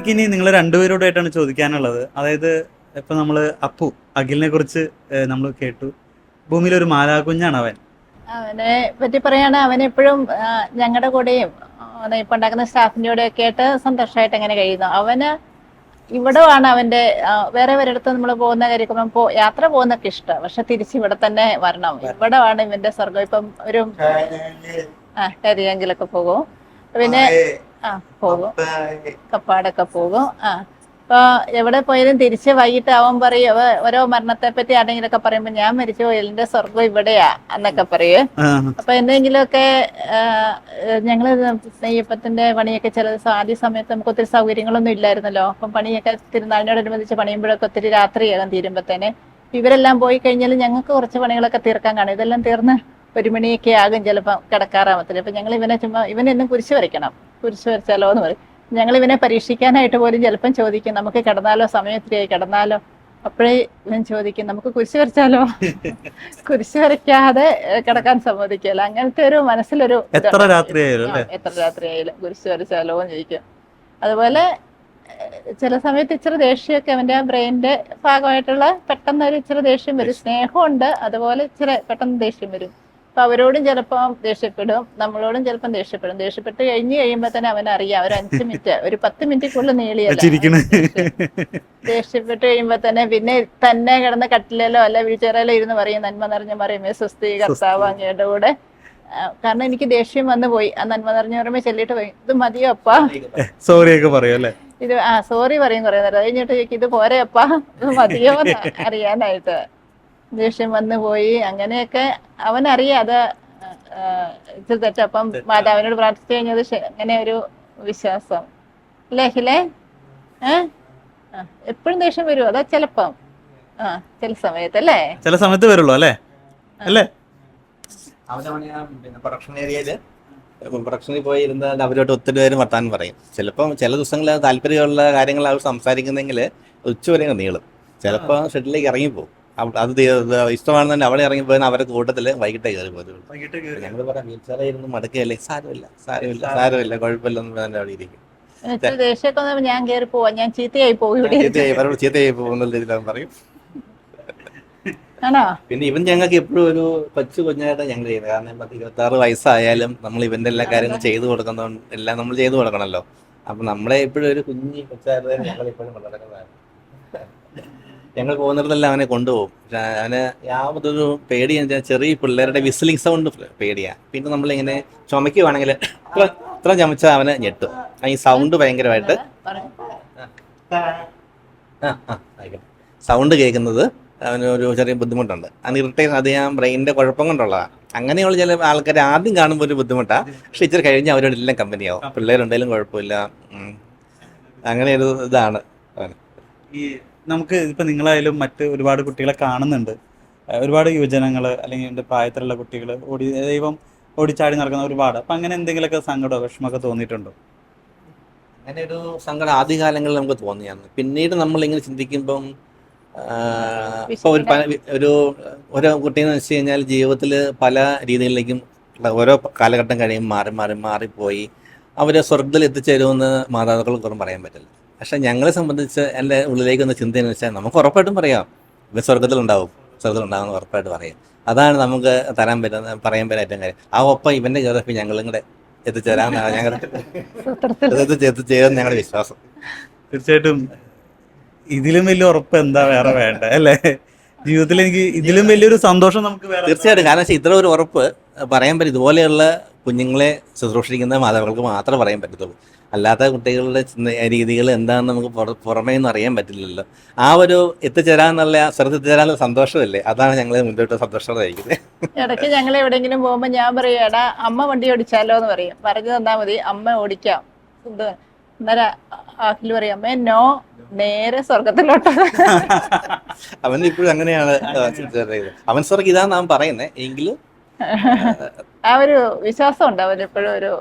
എനിക്കിനി നിങ്ങൾ രണ്ടുപേരോടായിട്ടാണ് ചോദിക്കാനുള്ളത്. അതായത് ഇപ്പൊ നമ്മള് അഖിലിനെ കുറിച്ച് നമ്മൾ കേട്ടു. ഭൂമിയിലൊരു മാലാകുഞ്ഞാണ് അവൻ. അവനെ പറ്റി പറയാണ്, അവൻ എപ്പോഴും ഞങ്ങളുടെ കൂടെയും ഇപ്പൊ ഉണ്ടാക്കുന്ന സ്റ്റാഫിന്റെ കൂടെ ഒക്കെ ആയിട്ട് സന്തോഷമായിട്ട് അങ്ങനെ കഴിയുന്നു. അവന് ഇവിടമാണ് അവന്റെ വേറെ ഒരിടത്ത് നമ്മൾ പോകുന്ന കാര്യം യാത്ര പോകുന്നൊക്കെ ഇഷ്ടം, പക്ഷെ തിരിച്ച് ഇവിടെ തന്നെ വരണം. ഇവിടമാണ് ഇവന്റെ സ്വർഗം. ഇപ്പം ഒരു കരിയെങ്കിലൊക്കെ പോകും, പിന്നെ പോകും, കപ്പാടൊക്കെ പോകും. ഇപ്പൊ എവിടെ പോയാലും തിരിച്ച് വൈകിട്ട് അവൻ പറയും, ഓരോ മരണത്തെ പറ്റി ആരെങ്കിലൊക്കെ പറയുമ്പോ ഞാൻ മരിച്ചു പോയി, എന്റെ സ്വർഗം ഇവിടെയാ എന്നൊക്കെ പറയൂ. അപ്പൊ എന്തെങ്കിലുമൊക്കെ ഞങ്ങള് നെയ്യപ്പത്തിന്റെ പണിയൊക്കെ ചില ആദ്യ സമയത്ത് നമുക്ക് ഒത്തിരി സൗകര്യങ്ങളൊന്നും ഇല്ലായിരുന്നല്ലോ. അപ്പം പണിയൊക്കെ തിരുനാളിനോടനുബന്ധിച്ച് പണിയുമ്പോഴൊക്കെ ഒത്തിരി രാത്രിയാകാൻ തീരുമ്പത്തേനെ ഇവരെല്ലാം പോയി കഴിഞ്ഞാൽ ഞങ്ങൾക്ക് കുറച്ച് പണികളൊക്കെ തീർക്കാൻ കാണും. ഇതെല്ലാം തീർന്ന് 1 മണിയൊക്കെ ആകും ചിലപ്പോൾ കിടക്കാറാമത്തില്ല. അപ്പൊ ഞങ്ങൾ ഇവനെ ഇവനെന്നും കുരിശ് വരയ്ക്കണം, കുരിശ് വരച്ചാലോ എന്ന് പറയും. ഞങ്ങൾ ഇവനെ പരീക്ഷിക്കാനായിട്ട് പോലും ചിലപ്പം ചോദിക്കും, നമുക്ക് കിടന്നാലോ, സമയം എത്രയായി കിടന്നാലോ. അപ്പോഴേ ഇവൻ ചോദിക്കും, നമുക്ക് കുരിശ് വരച്ചാലോ. കുരിശ് വരയ്ക്കാതെ കിടക്കാൻ സമ്മതിക്കില്ല. അങ്ങനത്തെ ഒരു മനസ്സിലൊരു എത്ര രാത്രിയായാലും കുരിശ് വരച്ചാലോ എന്ന് ചോദിക്കും. അതുപോലെ ചില സമയത്ത് ഇച്ചിരി ദേഷ്യമൊക്കെ അവന്റെ ബ്രെയിനിന്റെ ഭാഗമായിട്ടുള്ള പെട്ടെന്ന് ഒരു ഇച്ചിരി ദേഷ്യം വരും. സ്നേഹമുണ്ട്, അതുപോലെ ഇച്ചിരി പെട്ടെന്ന് ദേഷ്യം വരും. അപ്പൊ അവരോടും ചിലപ്പം ദേഷ്യപ്പെടും, നമ്മളോടും ചിലപ്പം ദേഷ്യപ്പെടും. ദേഷ്യപ്പെട്ട് കഴിഞ്ഞ് കഴിയുമ്പോ തന്നെ അവനറിയാം ഒരു 5 മിനിറ്റ്, ഒരു 10 മിനിറ്റിക്കുള്ളിൽ നീളിയല്ല. ദേഷ്യപ്പെട്ട് കഴിയുമ്പോ പിന്നെ തന്നെ കിടന്ന് കട്ടിലോ അല്ല വീഴ്ചയിലോ ഇരുന്ന് പറയും, നന്മ നിറഞ്ഞ മറിയമേ സ്വസ്തി കർത്താവ് അങ്ങയുടെ കൂടെ. കാരണം എനിക്ക് ദേഷ്യം വന്നു പോയി. ആ നന്മ നിറഞ്ഞ പറയുമ്പോ ചെല്ലിട്ട് പോയി, ഇത് മതിയോ അപ്പാ, സോറി ഒക്കെ പറയും അല്ലേ. ഇത് സോറി പറയും കുറെ നേരം. കഴിഞ്ഞിട്ട് ചോദിക്കും, ഇത് പോരെ അപ്പാ, ഇത് മതിയോ അറിയാനായിട്ട്. ദേഷ്യം വന്നു പോയി അങ്ങനെയൊക്കെ അവനറിയാം അത് ഇച്ചിരി തെറ്റപ്പം മാതാവിനോട് പ്രാർത്ഥിച്ചു കഴിഞ്ഞത് അങ്ങനെ ഒരു വിശ്വാസം അല്ലേ അഖിലേ? എപ്പോഴും ദേഷ്യം വരുമോ? അതാ ചിലപ്പം ചില സമയത്ത് അല്ലേ, ചില സമയത്ത് വരുള്ളൂ അല്ലേ അല്ലേ. പ്രൊഡക്ഷൻ ഏരിയയില് പ്രൊഡക്ഷനിൽ പോയി ഇരുന്ന് അവരോട്ട് ഒത്തിരി പേര് വർത്താനം പറയും. ചിലപ്പം ചില ദിവസങ്ങളിൽ താല്പര്യമുള്ള കാര്യങ്ങൾ അവർ സംസാരിക്കുന്നെങ്കിൽ ഉച്ചവരെ നീളും. ചിലപ്പോൾ ഷെഡിലേക്ക് ഇറങ്ങിപ്പോകും. അത് ഇഷ്ടമാണെന്ന് തന്നെ അവിടെ ഇറങ്ങിപ്പോയി അവരുടെ കൂട്ടത്തില് വൈകിട്ടേ കയറി പോലും. ഞങ്ങൾ പറയാം വീൽചെയറിൽ ഇരുന്ന് മടക്കുകയല്ലേ, സാരമില്ല കുഴപ്പമില്ല എന്ന് പറഞ്ഞാൽ അവിടെ ഇരിക്കും. ഞാൻ കയറി പോവാ, ഞാൻ ചീത്തയായി പോകുന്ന രീതിയിലാണ് പറയും. പിന്നെ ഇവൻ ഞങ്ങൾക്ക് എപ്പോഴും ഒരു കൊച്ചു കുഞ്ഞായിട്ട് ഞങ്ങൾ ചെയ്യുന്നത്. കാരണം 26 വയസ്സായാലും നമ്മൾ ഇവന്റെ എല്ലാ കാര്യങ്ങളും ചെയ്തു കൊടുക്കുന്നതുകൊണ്ട് എല്ലാം നമ്മൾ ചെയ്തു കൊടുക്കണമല്ലോ. അപ്പൊ നമ്മളെ എപ്പോഴും ഒരു കുഞ്ഞി കൊച്ചായിട്ട് ഞങ്ങൾ എപ്പോഴും വളർത്തുന്നതാണ്. ഞങ്ങൾ പോകുന്നിടത്തെല്ലാം അവനെ കൊണ്ടുപോകും. അവന് യാതൊരു പേടിയെന്ന് വെച്ചാൽ ചെറിയ പിള്ളേരുടെ വിസിലിംഗ് സൗണ്ട് പേടിയാ. പിന്നെ നമ്മളിങ്ങനെ ചുമക്കുവാണെങ്കിൽ ഇത്ര ചമച്ചാൽ അവന് ഞെട്ടും. ഈ സൗണ്ട് ഭയങ്കരമായിട്ട് സൗണ്ട് കേൾക്കുന്നത് അവനൊരു ചെറിയ ബുദ്ധിമുട്ടുണ്ട്. അത് ഇറിറ്റേഷൻ, അത് ഞാൻ ബ്രെയിനിന്റെ കുഴപ്പം കൊണ്ടുള്ളതാണ്. അങ്ങനെയുള്ള ചില ആൾക്കാർ ആദ്യം കാണുമ്പോൾ ഒരു ബുദ്ധിമുട്ടാണ്, പക്ഷെ ഇച്ചിരി കഴിഞ്ഞ് അവരോടെല്ലാം കമ്പനിയാവും. പിള്ളേരുണ്ടെങ്കിലും കുഴപ്പമില്ല. അങ്ങനെ ഒരു ഇതാണ് അവന്. ഈ നമുക്ക് ഇപ്പൊ നിങ്ങളായാലും മറ്റ് ഒരുപാട് കുട്ടികളെ കാണുന്നുണ്ട്, ഒരുപാട് യുവജനങ്ങള് അല്ലെങ്കിൽ എൻ്റെ പ്രായത്തിലുള്ള കുട്ടികൾ ദൈവം ഓടിച്ചാടി നടക്കുന്ന ഒരുപാട്. അപ്പൊ അങ്ങനെ എന്തെങ്കിലുമൊക്കെ സങ്കടമോ വിഷമമൊക്കെ തോന്നിയിട്ടുണ്ടോ? അങ്ങനെ ഒരു സങ്കടം ആദ്യകാലങ്ങളിൽ നമുക്ക് തോന്നിയാണ്. പിന്നീട് നമ്മളിങ്ങനെ ചിന്തിക്കുമ്പം ഇപ്പോൾ ഓരോ കുട്ടിയെന്ന് വെച്ച് കഴിഞ്ഞാൽ ജീവിതത്തിൽ പല രീതികളിലേക്കും ഓരോ കാലഘട്ടം കഴിയുമ്പോൾ മാറിപ്പോയി അവർ സ്വർഗത്തിൽ എത്തിച്ചേരുമെന്ന് മാതാപിതാക്കൾക്കൊന്നും പറയാൻ പറ്റില്ല. പക്ഷെ ഞങ്ങളെ സംബന്ധിച്ച് എൻ്റെ ഉള്ളിലേക്കൊന്ന് ചിന്തയെന്ന് വെച്ചാൽ നമുക്ക് ഉറപ്പായിട്ടും പറയാം ഇവ സ്വർഗത്തിലുണ്ടാകുമെന്ന് ഉറപ്പായിട്ട് പറയാം. അതാണ് നമുക്ക് പറയാൻ പറ്റുന്ന ഏറ്റവും കാര്യം. ആ ഒപ്പം ഇവൻ്റെ കയറി ഞങ്ങളും കൂടെ എത്തിച്ചേരാമെന്നാണ് എത്തിച്ചേരുമെന്ന് ഞങ്ങളുടെ വിശ്വാസം. തീർച്ചയായിട്ടും ഇതിലും വലിയ ഉറപ്പ് എന്താ വേറെ വേണ്ട അല്ലേ ജീവിതത്തിൽ. എനിക്ക് ഇതിലും വലിയൊരു സന്തോഷം നമുക്ക് തീർച്ചയായിട്ടും. കാരണം വെച്ചാൽ ഇത്ര ഒരു ഉറപ്പ് പറയാൻ പറ്റും. ഇതുപോലെയുള്ള കുഞ്ഞുങ്ങളെ ശുശ്രൂഷിക്കുന്ന മാതാപിതാക്കൾക്ക് മാത്രമേ പറയാൻ പറ്റത്തുള്ളൂ. അല്ലാത്ത കുട്ടികളുടെ രീതികൾ എന്താണെന്ന് നമുക്ക് പുറമേ ഒന്നും അറിയാൻ പറ്റില്ലല്ലോ. ആ ഒരു എത്തിച്ചേരാന്നുള്ള എത്തിച്ചേരാനുള്ള സന്തോഷമല്ലേ, അതാണ് ഞങ്ങൾ മുന്നോട്ട് സന്തോഷത്തോടെ കഴിക്കുന്നത്. ഇടയ്ക്ക് ഞങ്ങൾ എവിടെയെങ്കിലും പോകുമ്പോൾ ഞാൻ പറയും, എടാ അമ്മ വണ്ടി ഓടിച്ചാലോ എന്ന് പറയും. പറഞ്ഞു തന്നാൽ മതി, അമ്മ ഓടിക്കാം. അന്നേരം അഖിൽ പറയും, അമ്മേ നോ, നേരെ സ്വർഗത്തിലോട്ട്. അവൻ ഇപ്പോഴും അങ്ങനെയാണ്. അവൻ സ്വർഗം ഇതാന്ന് അവൻ പറയുന്നത്. എങ്കിലും ആ ഒരു വിശ്വാസം ഉണ്ട് അവൻ എപ്പോഴും ഒരു